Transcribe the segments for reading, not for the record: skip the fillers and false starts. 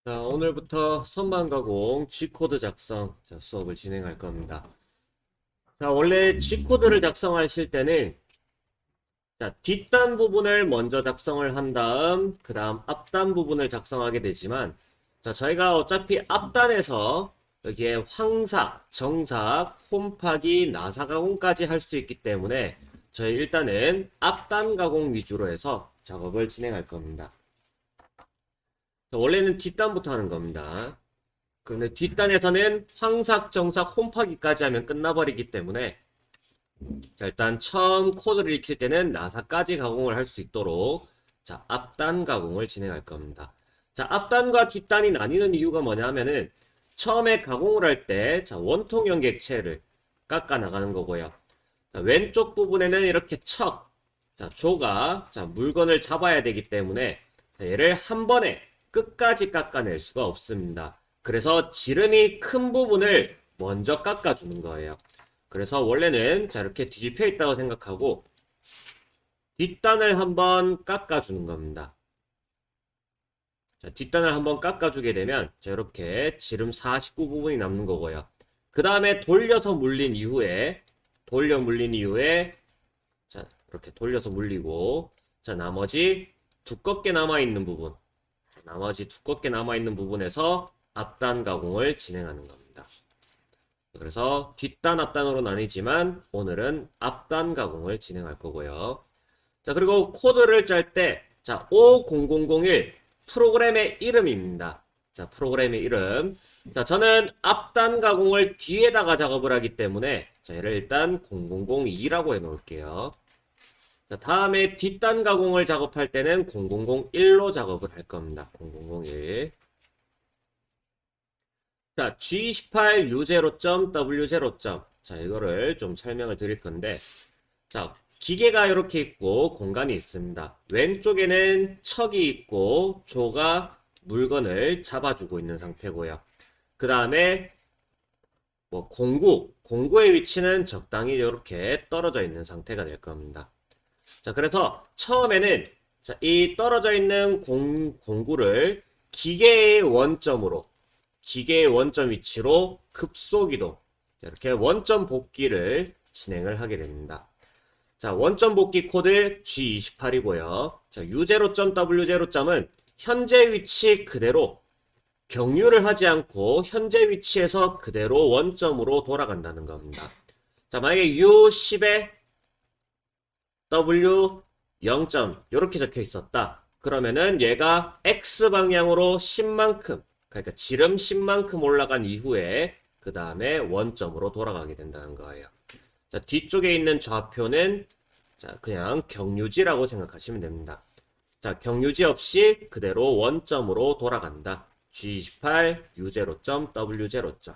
자, 오늘부터 선반 가공 G코드 작성 수업을 진행할 겁니다. 자, 원래 G코드를 작성하실 때는 자, 뒷단 부분을 먼저 작성을 한 다음 그 다음 앞단 부분을 작성하게 되지만 자, 저희가 어차피 앞단에서 여기에 황사, 정사, 홈파기, 나사 가공까지 할 수 있기 때문에 저희 일단은 앞단 가공 위주로 해서 작업을 진행할 겁니다. 자, 원래는 뒷단부터 하는 겁니다. 근데 뒷단에서는 황삭, 정삭, 홈파기까지 하면 끝나버리기 때문에 자, 일단 처음 코드를 익힐 때는 나사까지 가공을 할 수 있도록 자, 앞단 가공을 진행할 겁니다. 자, 앞단과 뒷단이 나뉘는 이유가 뭐냐 하면은 처음에 가공을 할 때 자, 원통 연객체를 깎아 나가는 거고요. 자, 왼쪽 부분에는 이렇게 척, 자, 조가 자, 물건을 잡아야 되기 때문에 자, 얘를 한 번에 끝까지 깎아낼 수가 없습니다. 그래서 지름이 큰 부분을 먼저 깎아주는 거예요. 그래서 원래는 자 이렇게 뒤집혀 있다고 생각하고 뒷단을 한번 깎아주는 겁니다. 자, 뒷단을 한번 깎아주게 되면 자 이렇게 지름 49 부분이 남는 거고요. 그 다음에 돌려서 물린 이후에 자 이렇게 돌려서 물리고 자 나머지 두껍게 남아있는 부분 부분에서 앞단 가공을 진행하는 겁니다. 그래서 뒷단 앞단으로 나뉘지만 오늘은 앞단 가공을 진행할 거고요. 자, 그리고 코드를 짤 때 자, 50001 프로그램의 이름입니다. 자, 프로그램의 이름. 자, 저는 앞단 가공을 뒤에다가 작업을 하기 때문에 자, 얘를 일단 0002라고 해 놓을게요. 자, 다음에 뒷단 가공을 작업할 때는 0001로 작업을 할 겁니다. 0001. 자, G28 U0.W0. 자, 이거를 좀 설명을 드릴 건데, 자, 기계가 이렇게 있고 공간이 있습니다. 왼쪽에는 척이 있고 조가 물건을 잡아주고 있는 상태고요. 그 다음에 뭐 공구의 위치는 적당히 이렇게 떨어져 있는 상태가 될 겁니다. 자, 그래서 처음에는 자, 이 떨어져 있는 공구를 기계의 원점 위치로 급속 이동, 이렇게 원점 복귀를 진행을 하게 됩니다. 자, 원점 복귀 코드 G28이고요. 자, U0.W0은 현재 위치 그대로 경유를 하지 않고 현재 위치에서 그대로 원점으로 돌아간다는 겁니다. 자, 만약에 U10에 W 0점 이렇게 적혀 있었다. 그러면은 얘가 X 방향으로 10만큼 그러니까 지름 10만큼 올라간 이후에 그 다음에 원점으로 돌아가게 된다는 거예요. 자, 뒤쪽에 있는 좌표는 자, 그냥 경유지라고 생각하시면 됩니다. 자, 경유지 없이 그대로 원점으로 돌아간다. G28 U0.W0.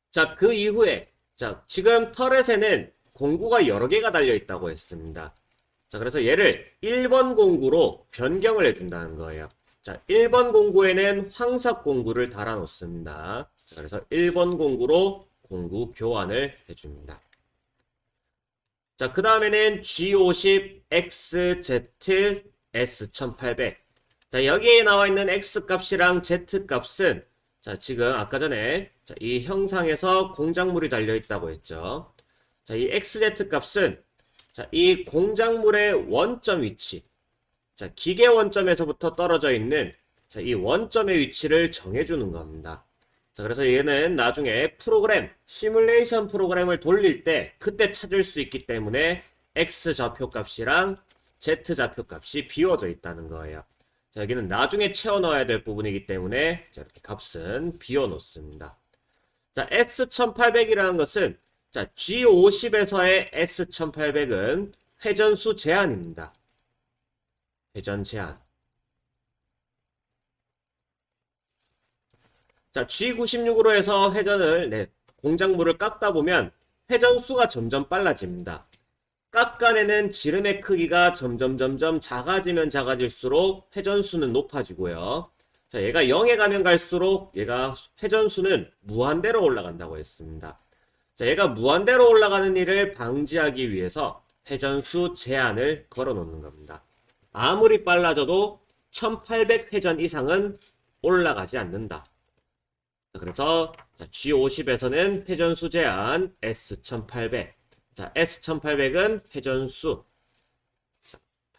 자, 그 이후에 자, 지금 터렛에는 공구가 여러 개가 달려 있다고 했습니다. 자, 그래서 얘를 1번 공구로 변경을 해준다는 거예요. 자, 1번 공구에는 황삭 공구를 달아 놓습니다. 자, 그래서 1번 공구로 공구 교환을 해줍니다. 자, 그 다음에는 G50 XZ S1800. 자, 여기에 나와 있는 X 값이랑 Z 값은 자, 지금 아까 전에 자, 이 형상에서 공작물이 달려 있다고 했죠. 자, 이 XZ 값은 자, 이 공작물의 원점 위치. 자, 기계 원점에서부터 떨어져 있는 자, 이 원점의 위치를 정해주는 겁니다. 자, 그래서 얘는 나중에 시뮬레이션 프로그램을 돌릴 때 그때 찾을 수 있기 때문에 X 좌표 값이랑 Z 좌표 값이 비워져 있다는 거예요. 자, 여기는 나중에 채워 넣어야 될 부분이기 때문에 자, 이렇게 값은 비워 놓습니다. 자, S1800이라는 것은 자, G50에서의 S1800은 회전수 제한입니다. 회전 제한. 자, G96으로 해서 회전을, 공작물을 깎다 보면 회전수가 점점 빨라집니다. 깎아내는 지름의 크기가 점점 작아지면 작아질수록 회전수는 높아지고요. 자, 얘가 0에 가면 갈수록 얘가 회전수는 무한대로 올라간다고 했습니다. 자, 얘가 무한대로 올라가는 일을 방지하기 위해서 회전수 제한을 걸어 놓는 겁니다. 아무리 빨라져도 1800회전 이상은 올라가지 않는다. 자, 그래서 G50에서는 회전수 제한 S1800. 자, S1800은 회전수.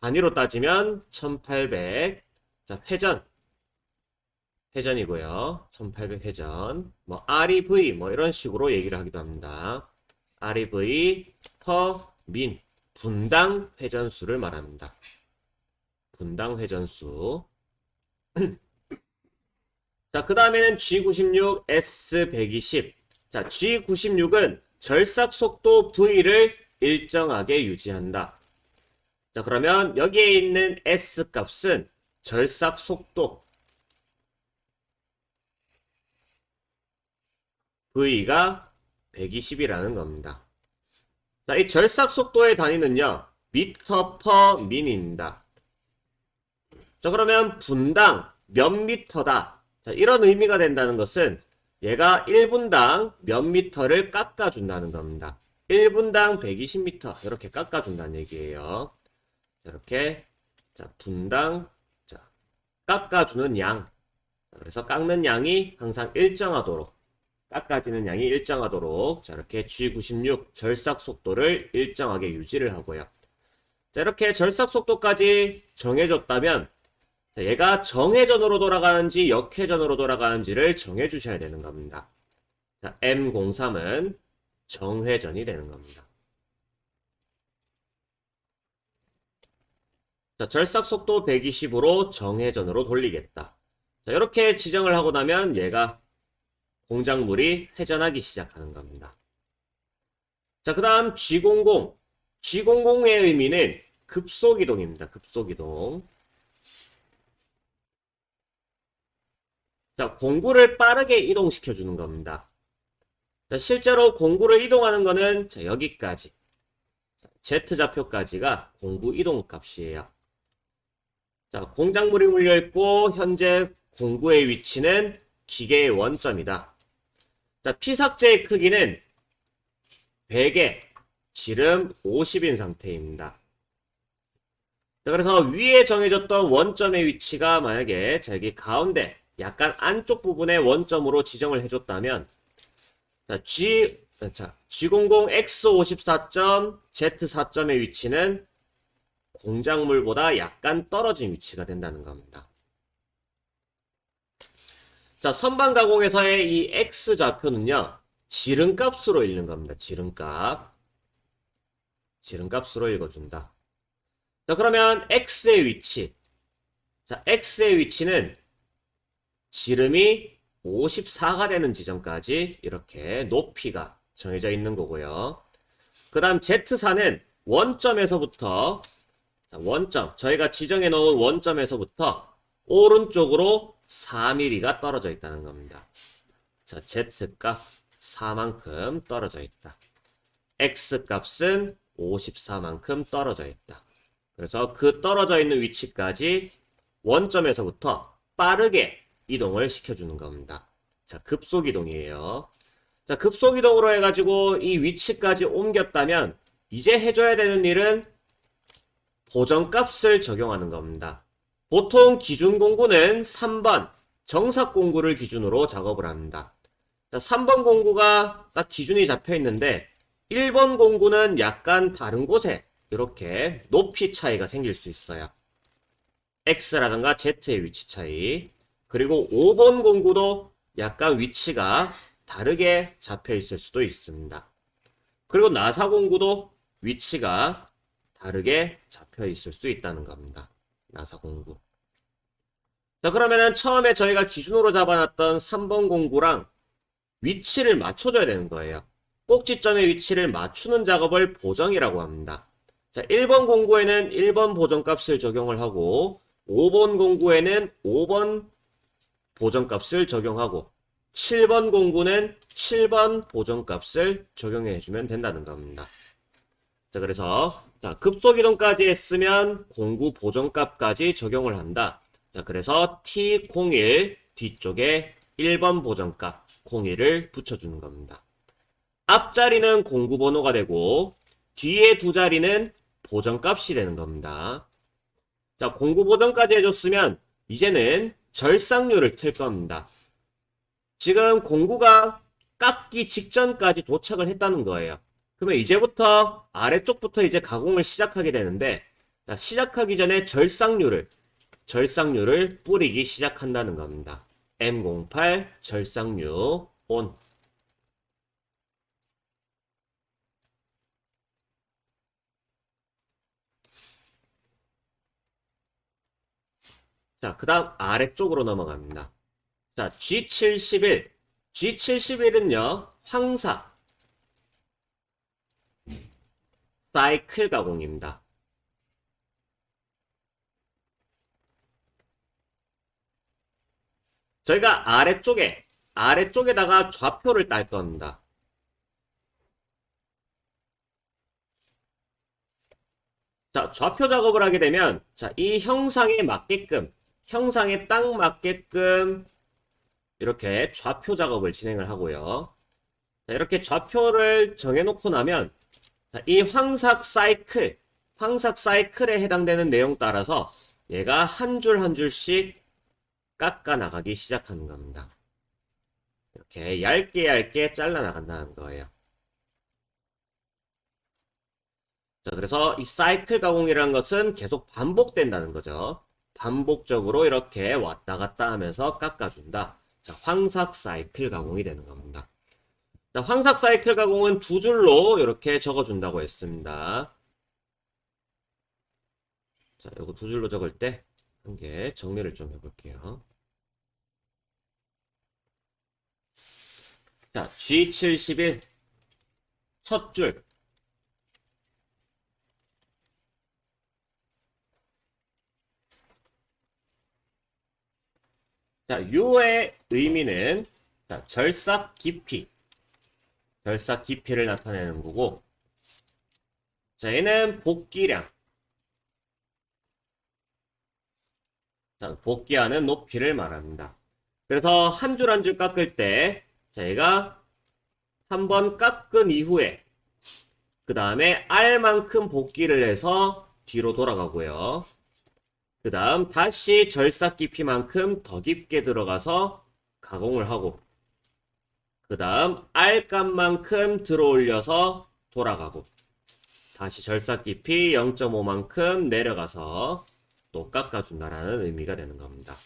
단위로 따지면 1800. 자, 회전이고요. 1800 회전. 뭐 REV 뭐 이런 식으로 얘기를 하기도 합니다. REV per min. 분당 회전수를 말합니다. 분당 회전수. 자, 그 다음에는 G96, S120. 자, G96은 절삭 속도 V를 일정하게 유지한다. 자, 그러면 여기에 있는 S 값은 절삭 속도 V가 120이라는 겁니다. 자, 이 절삭 속도의 단위는요, 미터 퍼 민입니다. 자, 그러면 분당 몇 미터다. 자, 이런 의미가 된다는 것은 얘가 1분당 몇 미터를 깎아준다는 겁니다. 1분당 120m 이렇게 깎아준다는 얘기예요. 자, 이렇게 자, 분당 자, 깎아주는 양. 자, 그래서 깎는 양이 항상 일정하도록 깎아지는 양이 일정하도록 자, 이렇게 G96 절삭 속도를 일정하게 유지를 하고요. 자, 이렇게 절삭 속도까지 정해줬다면 자, 얘가 정회전으로 돌아가는지 역회전으로 돌아가는지를 정해 주셔야 되는 겁니다. 자, M03은 정회전이 되는 겁니다. 자, 절삭 속도 120으로 정회전으로 돌리겠다. 자, 이렇게 지정을 하고 나면 얘가 공작물이 회전하기 시작하는 겁니다. 자, 그 다음 G00. G00의 의미는 급속이동입니다. 급속이동. 자, 공구를 빠르게 이동시켜 주는 겁니다. 자, 실제로 공구를 이동하는 거는 자, 여기까지. Z좌표까지가 공구 이동 값이에요. 자, 공작물이 물려있고 현재 공구의 위치는 기계의 원점이다. 자, 피삭제의 크기는 100에 지름 50인 상태입니다. 자, 그래서 위에 정해졌던 원점의 위치가 만약에 자, 여기 가운데 약간 안쪽 부분에 원점으로 지정을 해줬다면 자, G00X54점 Z4점의 위치는 공작물보다 약간 떨어진 위치가 된다는 겁니다. 자, 선반 가공에서의 이 X좌표는요, 지름값으로 읽는 겁니다. 지름값으로 읽어준다. 자, 그러면 X의 위치. 자, X의 위치는 지름이 54가 되는 지점까지 이렇게 높이가 정해져 있는 거고요. 그 다음 Z4는 원점에서부터 원점, 저희가 지정해 놓은 원점에서부터 오른쪽으로 4mm가 떨어져 있다는 겁니다. 자, Z값 4만큼 떨어져 있다. X값은 54만큼 떨어져 있다. 그래서 그 떨어져 있는 위치까지 원점에서부터 빠르게 이동을 시켜주는 겁니다. 자, 급속이동이에요. 자, 급속이동으로 해가지고 이 위치까지 옮겼다면 이제 해줘야 되는 일은 보정값을 적용하는 겁니다. 보통 기준 공구는 3번 정삭 공구를 기준으로 작업을 합니다. 자, 3번 공구가 딱 기준이 잡혀 있는데 1번 공구는 약간 다른 곳에 이렇게 높이 차이가 생길 수 있어요. X라든가 Z의 위치 차이. 그리고 5번 공구도 약간 위치가 다르게 잡혀 있을 수도 있습니다. 그리고 나사 공구도 위치가 다르게 잡혀 있을 수 있다는 겁니다. 나사 공구. 자, 그러면은 처음에 저희가 기준으로 잡아놨던 3번 공구랑 위치를 맞춰줘야 되는 거예요. 꼭지점의 위치를 맞추는 작업을 보정이라고 합니다. 자, 1번 공구에는 1번 보정값을 적용을 하고 5번 공구에는 5번 보정값을 적용하고 7번 공구는 7번 보정값을 적용해주면 된다는 겁니다. 자, 그래서 자, 급속이동까지 했으면 공구 보정값까지 적용을 한다. 자, 그래서 T01 뒤쪽에 1번 보정값 01을 붙여주는 겁니다. 앞자리는 공구 번호가 되고 뒤에 두 자리는 보정값이 되는 겁니다. 자, 공구 보정까지 해줬으면 이제는 절삭률을 틀 겁니다. 지금 공구가 깎기 직전까지 도착을 했다는 거예요. 그러면 이제부터 아래쪽부터 이제 가공을 시작하게 되는데, 자, 시작하기 전에 절삭률을 뿌리기 시작한다는 겁니다. M08 절삭류 온. 자, 그 다음 아래쪽으로 넘어갑니다. 자, G71. G71은요, 황사, 사이클 가공입니다. 저희가 아래쪽에다가 좌표를 딸 겁니다. 자, 좌표 작업을 하게 되면, 자, 이 형상에 딱 맞게끔, 이렇게 좌표 작업을 진행을 하고요. 자, 이렇게 좌표를 정해놓고 나면, 자, 이 황삭 사이클에 해당되는 내용 따라서 얘가 한 줄 한 줄씩 깎아 나가기 시작하는 겁니다. 이렇게 얇게 잘라 나간다는 거예요. 자, 그래서 이 사이클 가공이라는 것은 계속 반복된다는 거죠. 반복적으로 이렇게 왔다 갔다 하면서 깎아준다. 자, 황삭 사이클 가공이 되는 겁니다. 자, 황삭 사이클 가공은 두 줄로 이렇게 적어준다고 했습니다. 자, 요거 두 줄로 적을 때 한 개 정리를 좀 해볼게요. 자, G71 첫 줄. 자, U의 의미는 자, 절삭 깊이를 나타내는 거고, 자, 얘는 복기량, 자, 복기하는 높이를 말합니다. 그래서 한 줄 한 줄 깎을 때, 자, 얘가 한번 깎은 이후에, 그 다음에 R만큼 복기를 해서 뒤로 돌아가고요. 그 다음 다시 절삭 깊이만큼 더 깊게 들어가서 가공을 하고, 그 다음 R값만큼 들어 올려서 돌아가고, 다시 절삭 깊이 0.5만큼 내려가서 또 깎아준다라는 의미가 되는 겁니다.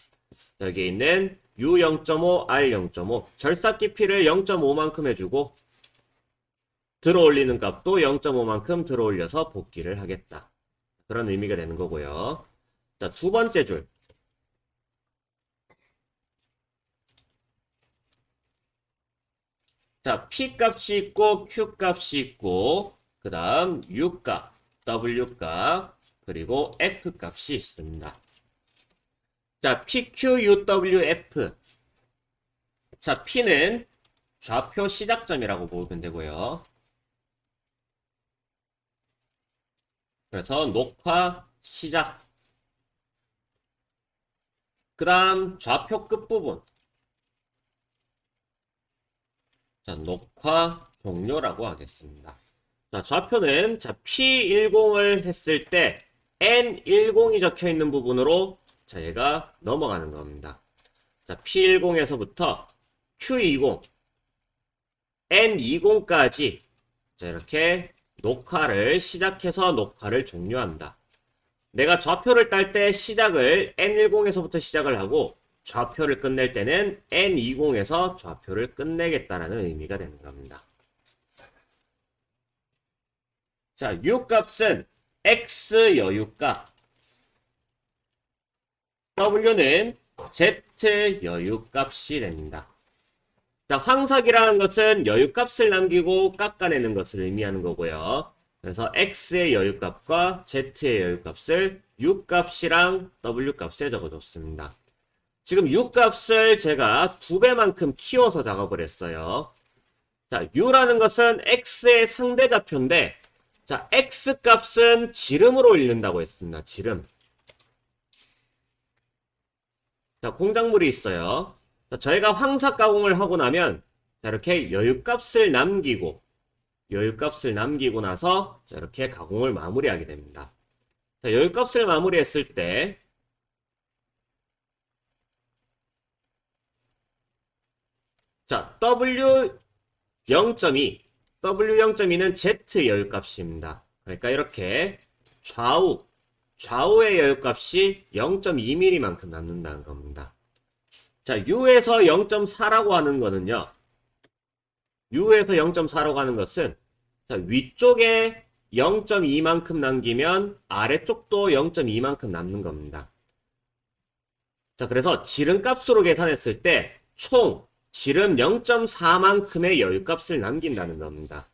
여기에 있는 U0.5, R0.5 절삭 깊이를 0.5만큼 해주고 들어 올리는 값도 0.5만큼 들어 올려서 복기를 하겠다. 그런 의미가 되는 거고요. 자, 두 번째 줄. 자, P 값이 있고 Q 값이 있고 그 다음 U 값, W 값, 그리고 F 값이 있습니다. 자, PQ, UW, F. 자, P는 좌표 시작점이라고 보면 되고요. 그래서 녹화 시작. 그 다음 좌표 끝부분. 자, 녹화 종료라고 하겠습니다. 자, 좌표는 자, P10을 했을 때 N10이 적혀 있는 부분으로 자, 얘가 넘어가는 겁니다. 자, P10에서부터 Q20, N20까지 자, 이렇게 녹화를 시작해서 녹화를 종료한다. 내가 좌표를 딸 때 시작을 N10에서부터 시작을 하고 좌표를 끝낼 때는 N20에서 좌표를 끝내겠다라는 의미가 되는 겁니다. 자, U 값은 X 여유값, W는 Z 여유값이 됩니다. 자, 황삭이라는 것은 여유값을 남기고 깎아내는 것을 의미하는 거고요. 그래서 X의 여유값과 Z의 여유값을 U 값이랑 W 값에 적어줬습니다. 지금 U 값을 제가 2배만큼 키워서 작업을 했어요. 자, U라는 것은 X의 상대좌표인데, 자, X 값은 지름으로 읽는다고 했습니다. 지름. 자, 공작물이 있어요. 자, 저희가 황삭 가공을 하고 나면, 자, 이렇게 여유값을 남기고 나서, 자, 이렇게 가공을 마무리하게 됩니다. 자, 여유값을 마무리했을 때, 자, W0.2는 Z 여유값입니다. 그러니까 이렇게 좌우의 여유값이 0.2mm만큼 남는다는 겁니다. 자, U에서 0.4라고 하는 거는요. U에서 0.4라고 하는 것은 자, 위쪽에 0.2만큼 남기면 아래쪽도 0.2만큼 남는 겁니다. 자, 그래서 지름값으로 계산했을 때 총 지름 0.4만큼의 여유값을 남긴다는 겁니다.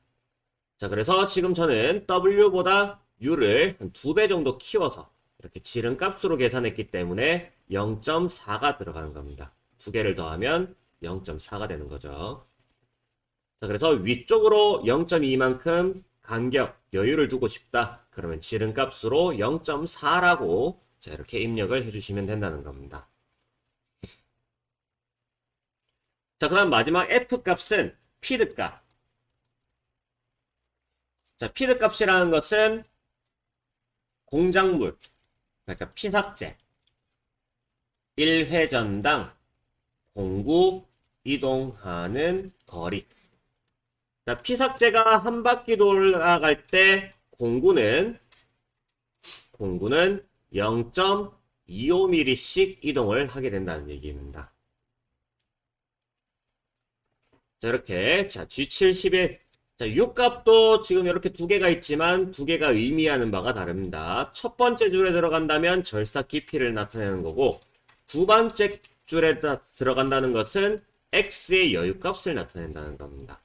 자, 그래서 지금 저는 W보다 U를 한 2배 정도 키워서 이렇게 지름값으로 계산했기 때문에 0.4가 들어가는 겁니다. 2개를 더하면 0.4가 되는 거죠. 자, 그래서 위쪽으로 0.2만큼 간격, 여유를 두고 싶다. 그러면 지름값으로 0.4라고 자, 이렇게 입력을 해주시면 된다는 겁니다. 자, 그 다음 마지막 F값은 피드값. 자, 피드값이라는 것은 공작물, 그러니까 피삭제, 1회전당 공구 이동하는 거리. 자, 피삭제가 한 바퀴 돌아갈 때 공구는 0.25mm씩 이동을 하게 된다는 얘기입니다. 자, 이렇게 자, G71 자, U값도 지금 이렇게 2개가 있지만 2개가 의미하는 바가 다릅니다. 첫 번째 줄에 들어간다면 절삭 깊이를 나타내는 거고 두 번째 줄에 들어간다는 것은 X의 여유값을 나타낸다는 겁니다.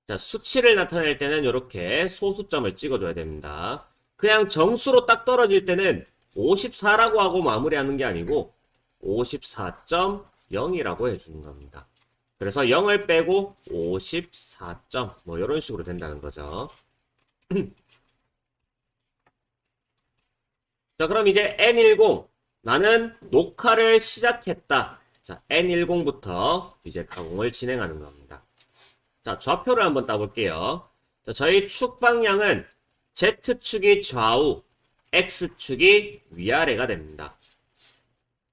자, 수치를 나타낼 때는 이렇게 소수점을 찍어줘야 됩니다. 그냥 정수로 딱 떨어질 때는 54라고 하고 마무리하는 게 아니고 54.0이라고 해주는 겁니다. 그래서 0을 빼고 54점 뭐 이런 식으로 된다는 거죠. 자, 그럼 이제 N10 나는 녹화를 시작했다. 자, N10부터 이제 가공을 진행하는 겁니다. 자, 좌표를 한번 따볼게요. 자, 저희 축 방향은 Z축이 좌우, X축이 위아래가 됩니다.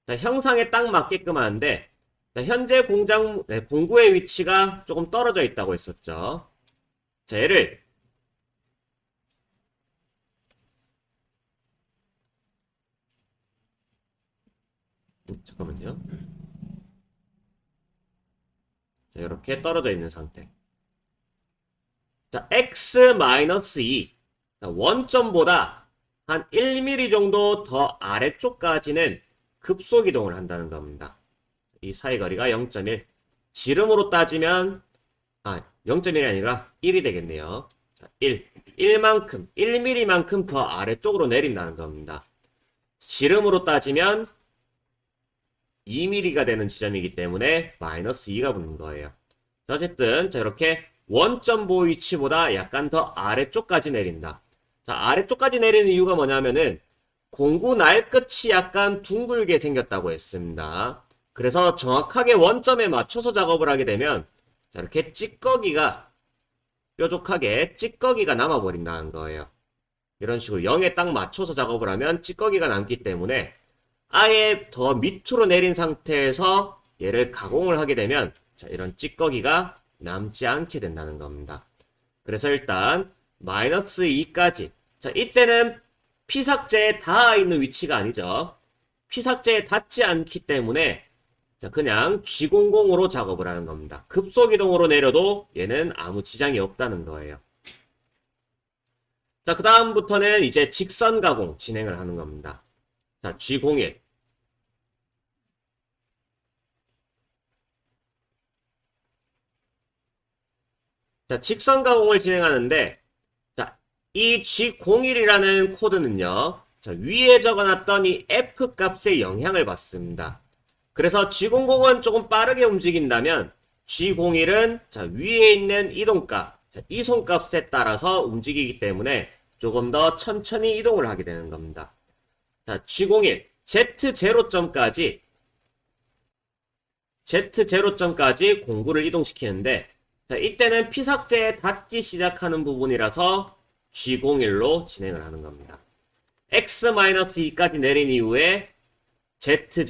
자, 형상에 딱 맞게끔 하는데 자, 현재 공구의 위치가 조금 떨어져 있다고 했었죠. 자, 얘를 잠깐만요. 자, 이렇게 떨어져 있는 상태. 자, x-2 자, 원점보다 한 1mm 정도 더 아래쪽까지는 급속 이동을 한다는 겁니다. 이 사이거리가 0.1 지름으로 따지면 0.1이 아니라 1이 되겠네요. 자, 1mm만큼 더 아래쪽으로 내린다는 겁니다. 지름으로 따지면 2mm가 되는 지점이기 때문에 마이너스 2가 붙는 거예요. 자, 어쨌든 자, 이렇게 원점보 위치보다 약간 더 아래쪽까지 내린다. 자, 아래쪽까지 내리는 이유가 뭐냐면은 공구 날 끝이 약간 둥글게 생겼다고 했습니다. 그래서 정확하게 원점에 맞춰서 작업을 하게 되면 자, 이렇게 뾰족하게 찌꺼기가 남아버린다는 거예요. 이런 식으로 0에 딱 맞춰서 작업을 하면 찌꺼기가 남기 때문에 아예 더 밑으로 내린 상태에서 얘를 가공을 하게 되면 자, 이런 찌꺼기가 남지 않게 된다는 겁니다. 그래서 일단 마이너스 2까지 자, 이때는 피삭제에 닿아 있는 위치가 아니죠. 피삭제에 닿지 않기 때문에 자, 그냥 G00으로 작업을 하는 겁니다. 급속이동으로 내려도 얘는 아무 지장이 없다는 거예요. 자, 그 다음부터는 이제 직선 가공 진행을 하는 겁니다. 자, G01 자, 직선 가공을 진행하는데 자, 이 G01이라는 코드는요. 자, 위에 적어놨던 이 F 값에 영향을 받습니다. 그래서 G00은 조금 빠르게 움직인다면 G01은 자, 위에 있는 이동값, 자, 이송값에 따라서 움직이기 때문에 조금 더 천천히 이동을 하게 되는 겁니다. 자, G01 Z0점까지 공구를 이동시키는데 자, 이때는 피삭제에 닿기 시작하는 부분이라서 G01로 진행을 하는 겁니다. X-2까지 내린 이후에 Z0